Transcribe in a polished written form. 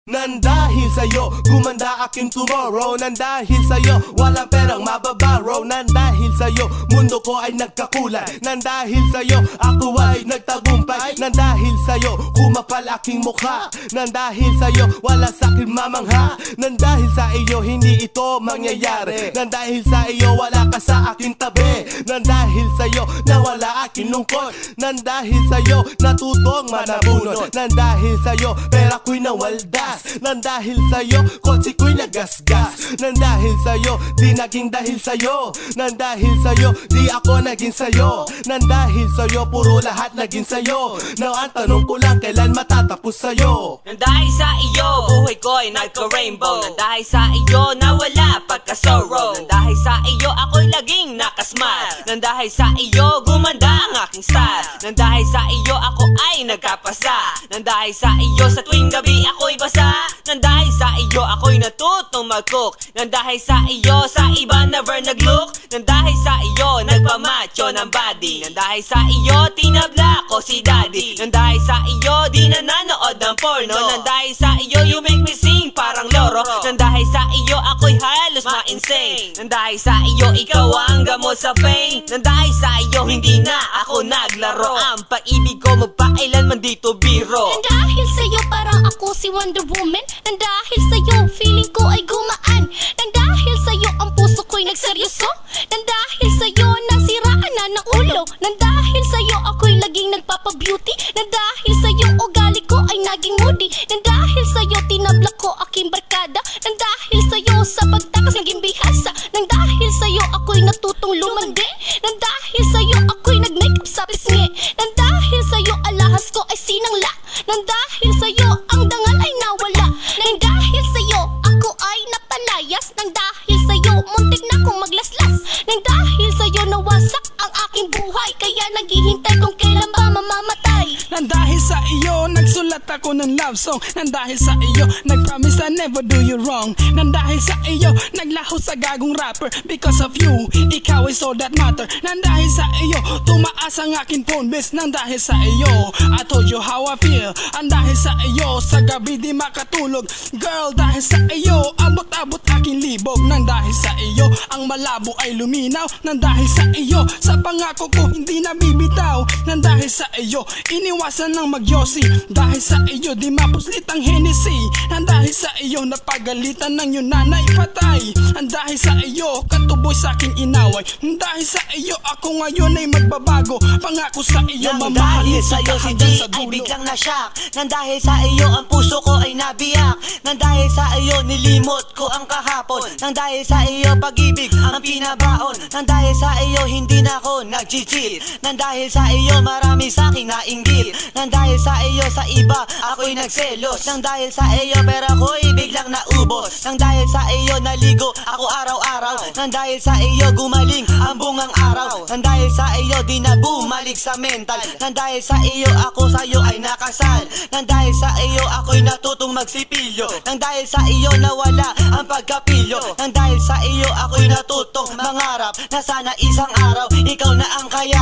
Nang dahil sa'yo, gumanda aking tomorrow. Nang dahil sa'yo, walang perang mababaro. Nang dahil sa'yo, mundo ko ay nagkakulay. Nang dahil sa'yo, ako ay nagtagumpay. Nang dahil sa'yo, kumapal aking mukha. Nang dahil sa'yo, wala sa'kin mamangha. Nang dahil sa iyo, hindi ito mangyayari. Nang dahil sa iyo, wala ka sa aking tabi. Nang dahil sa'yo, nawala aking lungkot. Nang dahil sa'yo, natutong manabunot. Nang dahil sa'yo, pera ko'y nawaldas. Nang dahil sa'yo, kotse ko'y nagasgas. Nang dahil sa'yo, di naging dahil sa'yo. Nang dahil sa'yo, di ako naging sa'yo. Nang dahil sa'yo, puro lahat naging sa'yo. Now ang tanong ko lang, kailan matatapos sa'yo? Nang dahil sa iyo, buhay ko'y nagka-rainbow. Nang dahil sa iyo, nawala pagka-sorrow. Nang dahil sa iyo, ako'y laging nakasmile. Nang dahil sa iyo, gumanda ang aking style. Nang dahil sa iyo, ako ay nagkapasa. Nang dahil sa iyo, sa tuwing gabi ako'y basa. Nang dahil sa iyo, ako'y natutong mag-cook. Nang dahil sa iyo, sa iba never nag-look. Nang dahil sa iyo, nagpamacho ng body. Nang dahil sa iyo, tinabla ko si daddy. Nang dahil sa iyo, di na nanood ng porno. Nang dahil sa iyo, you make me sing parang loro. Nang dahil sa iyo, ako'y halos ma-insane. Nang dahil sa iyo, ikaw ang gamot sa pain. Nang dahil sa iyo, hindi na ako naglaro. Ang pag-ibig ko magpailanman dito biro. Nang dahil sa'yo, parang ako si Wonder Woman. Nang dahil sa'yo, feeling ko ay gumaan. Nang dahil sa'yo, ang puso ko'y nagseryoso. Nang dahil sa'yo, nasiraan na ng ulo. Nang dahil sa'yo, ako'y laging nagpapabeauty. Nang dahil sa'yo, ugali ko ay naging moody. Nang dahil sa'yo, tinabla ko aking barkada. Nang dahil sa'yo, sa pagtakas naging bihasa. Nang dahil sa'yo, ako'y natutong lumandi. Nang dahil sa'yo, ako'y nag-makeup sa pisngi. Nang dahil sa'yo, alahas ko ay sinangla. Nang dahil sa'yo, ang dangal ay nawala. Nang dahil sa'yo, ako ay napalayas. Nang dahil sa'yo, muntik na akong maglaslas. Nang dahil sa'yo, nawasak ang aking buhay. Kaya naghihintay kung kailan ba mamamatay. Nang dahil sa iyo, nagsulat ako ng love song. Nang dahil sa iyo, nag-promise I never do you wrong. Nang dahil sa iyo, naglaho sa gagong rapper. Because of you, ikaw is all that matter. Nang dahil sa iyo, tumaas ang aking phone bills. Nang dahil sa iyo, I told you how I feel. Ang dahil sa iyo, sa gabi di makatulog. Girl, dahil sa iyo, abot-abot aking libog. Nang dahil sa iyo, ang malabo ay luminaw. Nang dahil sa iyo, sa pangako ko hindi nabibitaw. Nang dahil sa iyo, iniwasan ng magyosi. Dahil sa iyo, di mapuslit ang Hennessy. Nang dahil sa iyo, napagalitan ng iyong nanay patay. Nang dahil sa iyo, katuboy sa aking inaway. Nang dahil sa iyo, ako ngayon ay magbabago. Pangako sa iyo, Nang mamahalin dahil sa'yo kita si hanggang G sa ay dulo. biglang nasyak. Nang dahil sa iyo ang puso ko ay nabiyak. Nang dahil sa iyo nilimot ko ang kahapon. Nang dahil sa iyo pag-ibig ang pinabaon. Nang dahil sa iyo hindi na ako nag-cheat. Nang dahil sa iyo marami sa akin nainggit. Nang dahil sa iyo sa iba ako'y nagselos. Nang dahil sa iyo pera ko'y biglang naubos. Nang dahil sa iyo naligo ako araw-araw. Nang dahil sa iyo gumaling ang bungang araw. Nang dahil sa iyo di na bumalik sa mental. Nang dahil sa iyo ako sa iyo ay nakasal. Nang dahil sa iyo ako'y natutong magsipilyo. Nang dahil sa iyo nawala ang pagkapilyo. Nang dahil sa iyo ako'y natutong mangarap na sana isang araw ikaw na ang kayak.